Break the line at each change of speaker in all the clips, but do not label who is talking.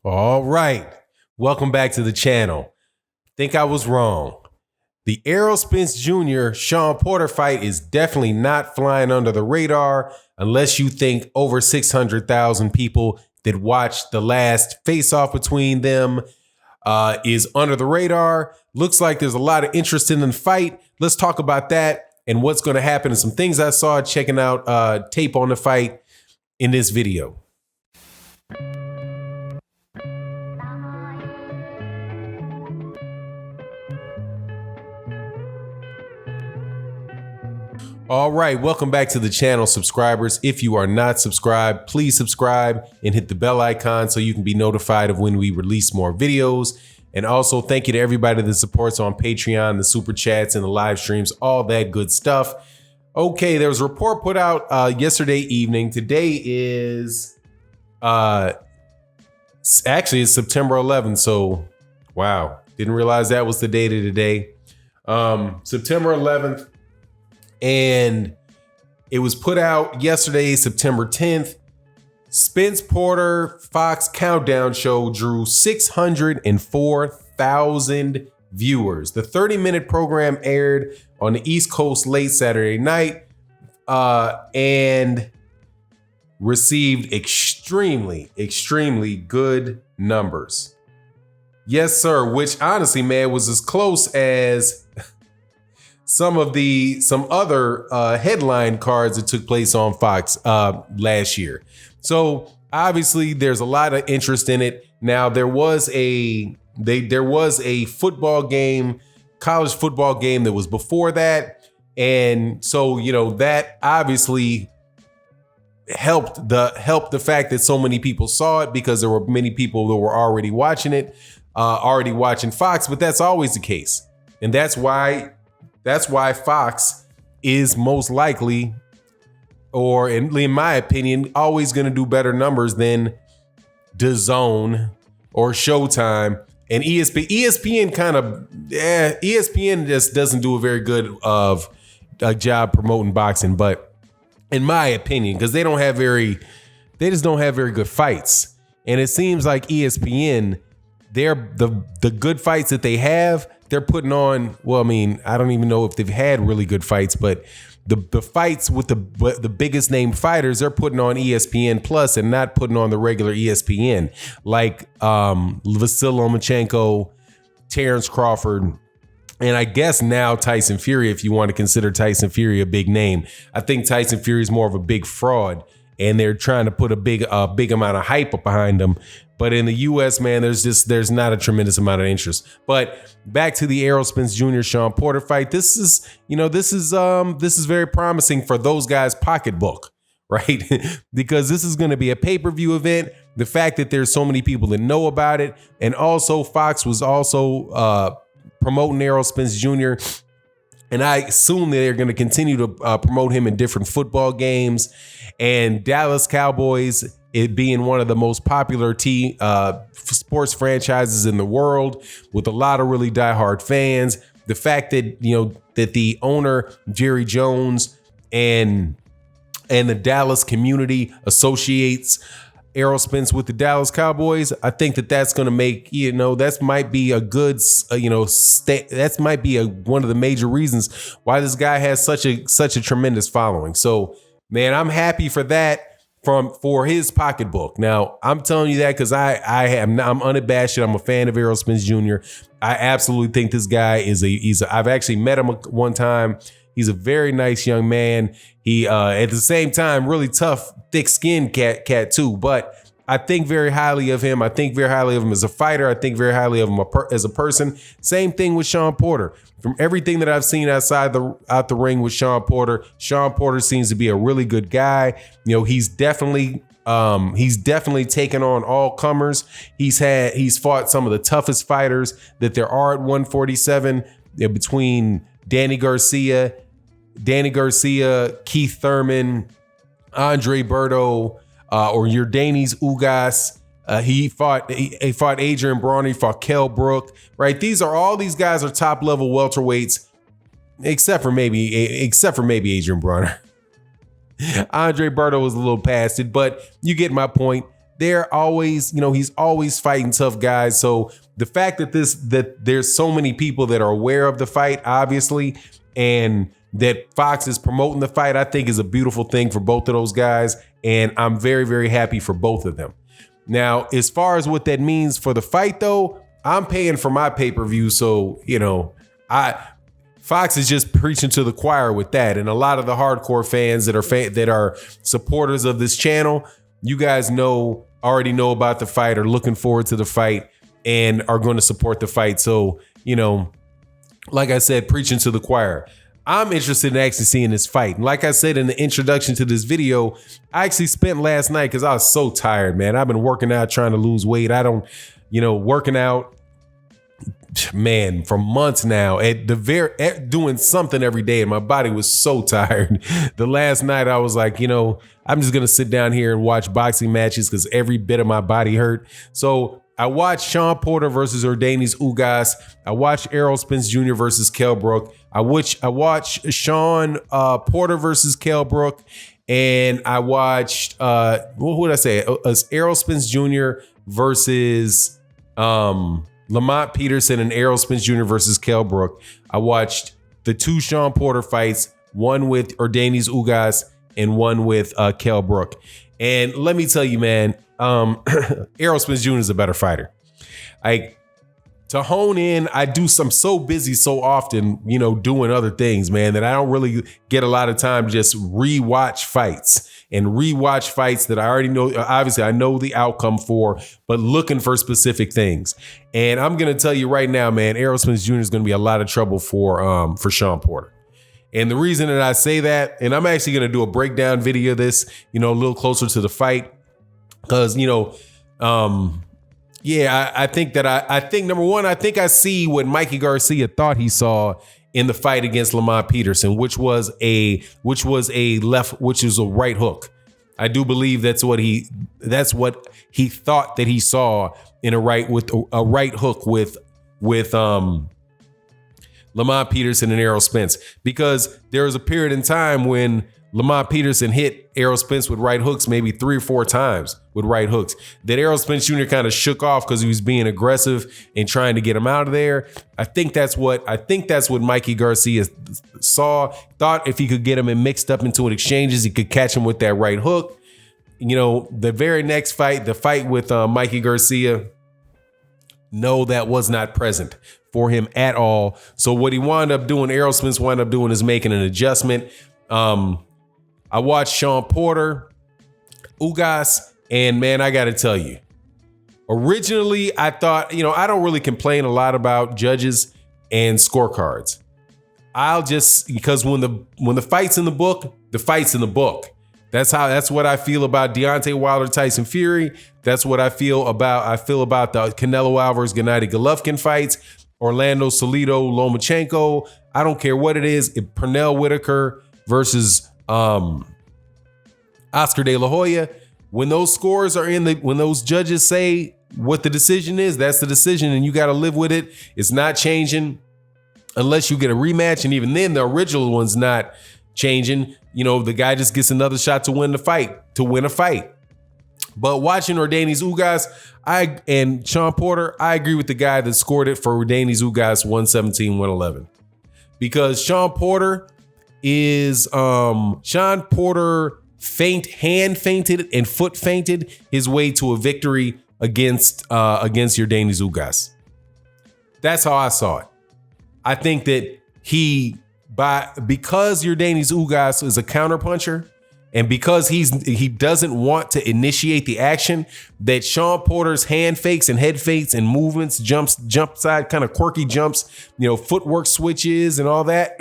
All right. Welcome back to the channel. Think I was wrong. The Errol Spence Jr. Shawn Porter fight is definitely not flying under the radar unless you think over 600,000 people that watched the last face-off between them is under the radar. Looks like there's a lot of interest in the fight. Let's talk about that and what's going to happen and some things I saw checking out tape on the fight in this video. All right, welcome back to the channel, subscribers. If you are not subscribed, please subscribe and hit the bell icon so you can be notified of when we release more videos. And also thank you to everybody that supports on Patreon, the super chats and the live streams, all that good stuff. Okay, there was a report put out yesterday evening. Today is actually it's September 11th. So wow, didn't realize that was the date of the day. September 11th. And it was put out yesterday, September 10th. Spence Porter Fox Countdown Show drew 604,000 viewers. The 30-minute program aired on the East Coast late Saturday night and received extremely good numbers. Yes, sir, which honestly, man, was as close as some other headline cards that took place on Fox last year. So obviously there's a lot of interest in it. Now there was a football game, college football game that was before that. And so, you know, that obviously helped the fact that so many people saw it because there were many people that were already watching it, already watching Fox, but that's always the case. And that's why Fox is most likely, or in my opinion, always going to do better numbers than DAZN or Showtime and ESPN. ESPN just doesn't do a very good of a job promoting boxing, but in my opinion, because they just don't have very good fights. And it seems like ESPN, the good fights that they have, they're putting on, well, I mean, I don't even know if they've had really good fights, but the fights with the biggest name fighters, they're putting on ESPN Plus and not putting on the regular ESPN, like Vasyl Lomachenko, Terrence Crawford, and I guess now Tyson Fury, if you want to consider Tyson Fury a big name. I think Tyson Fury is more of a big fraud, and they're trying to put a big amount of hype behind him. But in the U.S., man, there's not a tremendous amount of interest. But back to the Errol Spence Jr. Shawn Porter fight. This is very promising for those guys' pocketbook, right? Because this is going to be a pay-per-view event. The fact that there's so many people that know about it, and also Fox was also promoting Errol Spence Jr. And I assume that they're going to continue to promote him in different football games. And Dallas Cowboys, it being one of the most popular sports franchises in the world, with a lot of really diehard fans. The fact that, you know, that the owner, Jerry Jones, and the Dallas community associates Errol Spence with the Dallas Cowboys, I think that that's going to make, you know, that might be a good, that might be one of the major reasons why this guy has such a tremendous following. So, man, I'm happy for that for his pocketbook. Now, I'm telling you that because I'm unabashed. I'm a fan of Errol Spence Jr. I absolutely think this guy I've actually met him one time. He's a very nice young man. He, at the same time, really tough, thick-skinned cat too. But I think very highly of him. I think very highly of him as a fighter. I think very highly of him as a person. Same thing with Shawn Porter. From everything that I've seen out the ring with Shawn Porter seems to be a really good guy. You know, he's definitely taken on all comers. He's fought some of the toughest fighters that there are at 147, between Danny Garcia, Keith Thurman, Andre Berto, or Yordanis Ugas. He fought Adrian Broner, he fought Kell Brook, right? All these guys are top level welterweights, except for maybe Adrian Broner. Andre Berto was a little past it, but you get my point. they're always, he's always fighting tough guys. So the fact that there's so many people that are aware of the fight, obviously, and that Fox is promoting the fight, I think is a beautiful thing for both of those guys. And I'm very, very happy for both of them. Now, as far as what that means for the fight, though, I'm paying for my pay-per-view. So, Fox is just preaching to the choir with that. And a lot of the hardcore fans that are supporters of this channel, you guys already know about the fight, are looking forward to the fight, and are going to support the fight. So, like I said, preaching to the choir. I'm interested in actually seeing this fight. And like I said in the introduction to this video, I actually spent last night, because I was so tired, man. I've been working out, trying to lose weight. Working out, man, for months now, doing something every day, and my body was so tired. The last night I was like, I'm just gonna sit down here and watch boxing matches because every bit of my body hurt. So I watched Shawn Porter versus Yordenis Ugas. I watched Errol Spence Jr. versus Kell Brook. I watched Shawn Porter versus Kell Brook, and I watched who did I say? Errol Spence Jr. versus Lamont Peterson, and Errol Spence Jr. versus Kell Brook. I watched the two Shawn Porter fights, one with Yordenis Ugas and one with Kell Brook. And let me tell you, man, Errol Spence Jr. is a better fighter. To hone in, I'm so busy so often, doing other things, man, that I don't really get a lot of time to just rewatch fights that I already know. Obviously, I know the outcome for, but looking for specific things. And I'm going to tell you right now, man, Errol Spence Jr. is going to be a lot of trouble for Shawn Porter. And the reason that I say that, and I'm actually going to do a breakdown video of this, a little closer to the fight, because, I think number one, I think I see what Mikey Garcia thought he saw in the fight against Lamont Peterson, which was a right hook. I do believe that's what he thought that he saw in a right hook with Lamont Peterson and Errol Spence, because there was a period in time when Lamont Peterson hit Errol Spence with right hooks maybe 3 or 4 times with right hooks that Errol Spence Jr. kind of shook off because he was being aggressive and trying to get him out of there. I think that's what Mikey Garcia thought if he could get him and mixed up into an exchanges, he could catch him with that right hook. The very next fight, the fight with Mikey Garcia, no, that was not present for him at all. So what he wound up doing, Errol Spence wound up doing, is making an adjustment. I watched Shawn Porter, Ugas, and man, I got to tell you, originally I thought, I don't really complain a lot about judges and scorecards. Because when the fight's in the book, the fight's in the book. That's what I feel about Deontay Wilder, Tyson Fury. That's what I feel about the Canelo Alvarez, Gennady Golovkin fights, Orlando Salido, Lomachenko. I don't care what it is. Pernell Whitaker versus Oscar De La Hoya. When those scores are when those judges say what the decision is, that's the decision, and you got to live with it. It's not changing unless you get a rematch, and even then, the original one's not changing. The guy just gets another shot to win a fight. But watching Yordenis Ugas and Shawn Porter, I agree with the guy that scored it for Yordenis Ugas 117-111. Because Shawn Porter hand feinted and foot feinted his way to a victory against Yordenis Ugas. That's how I saw it. I think that because Yordenis Ugas is a counterpuncher, and because he doesn't want to initiate the action, that Shawn Porter's hand fakes and head fakes and movements, jump side, kind of quirky jumps, footwork switches and all that,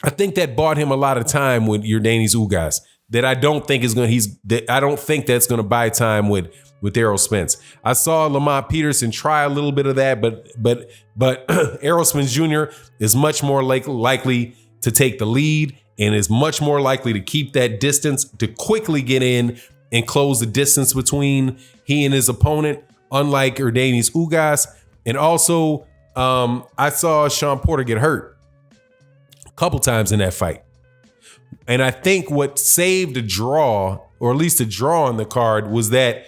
I think that bought him a lot of time with Yordenis Ugas that I don't think that's going to buy time with Errol Spence. I saw Lamont Peterson try a little bit of that, but Errol Spence Jr. is much more likely to take the lead and is much more likely to keep that distance, to quickly get in and close the distance between he and his opponent, unlike Yordenis Ugas. And also, I saw Shawn Porter get hurt a couple times in that fight. And I think what saved the draw or at least the draw on the card, was that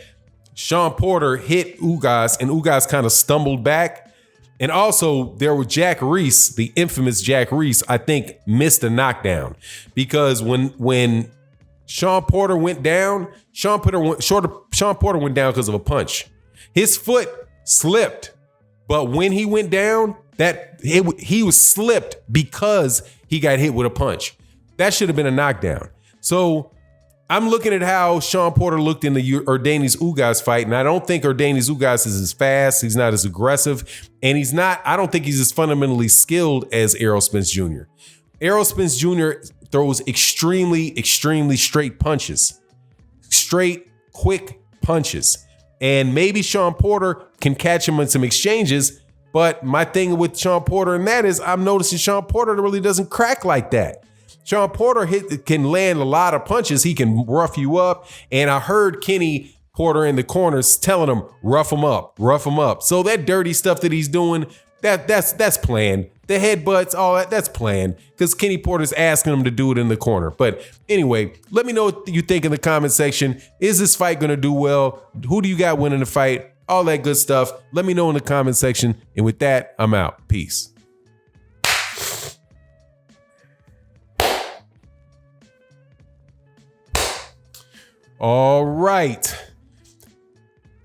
Shawn Porter hit Ugas and Ugas kind of stumbled back. And also there was Jack Reese, the infamous Jack Reese, I think missed a knockdown because when Shawn Porter went down, Shawn Porter went down because of a punch. His foot slipped, but when he went down, he was slipped because he got hit with a punch. That should have been a knockdown. So I'm looking at how Shawn Porter looked in the Urdanis Ugas fight, and I don't think Urdanis Ugas is as fast. He's not as aggressive, and I don't think he's as fundamentally skilled as Errol Spence Jr. Errol Spence Jr. throws extremely, extremely straight punches. Straight, quick punches. And maybe Shawn Porter can catch him in some exchanges, but my thing with Shawn Porter and that is I'm noticing Shawn Porter really doesn't crack like that. Shawn Porter can land a lot of punches. He can rough you up. And I heard Kenny Porter in the corners telling him, rough him up, rough him up. So that dirty stuff that he's doing, that's planned. The headbutts, all that's planned because Kenny Porter's asking him to do it in the corner. But anyway, let me know what you think in the comment section. Is this fight going to do well? Who do you got winning the fight? All that good stuff. Let me know in the comment section. And with that, I'm out. Peace. All right.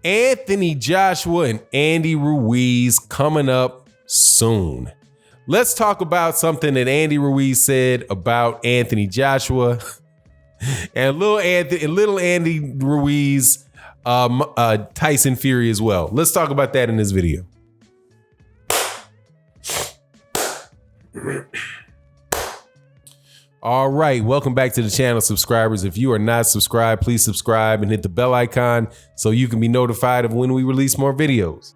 Anthony Joshua and Andy Ruiz coming up soon. Let's talk about something that Andy Ruiz said about Anthony Joshua and little Andy Ruiz, Tyson Fury as well. Let's talk about that in this video. All right, welcome back to the channel, subscribers. If you are not subscribed, please subscribe and hit the bell icon so you can be notified of when we release more videos.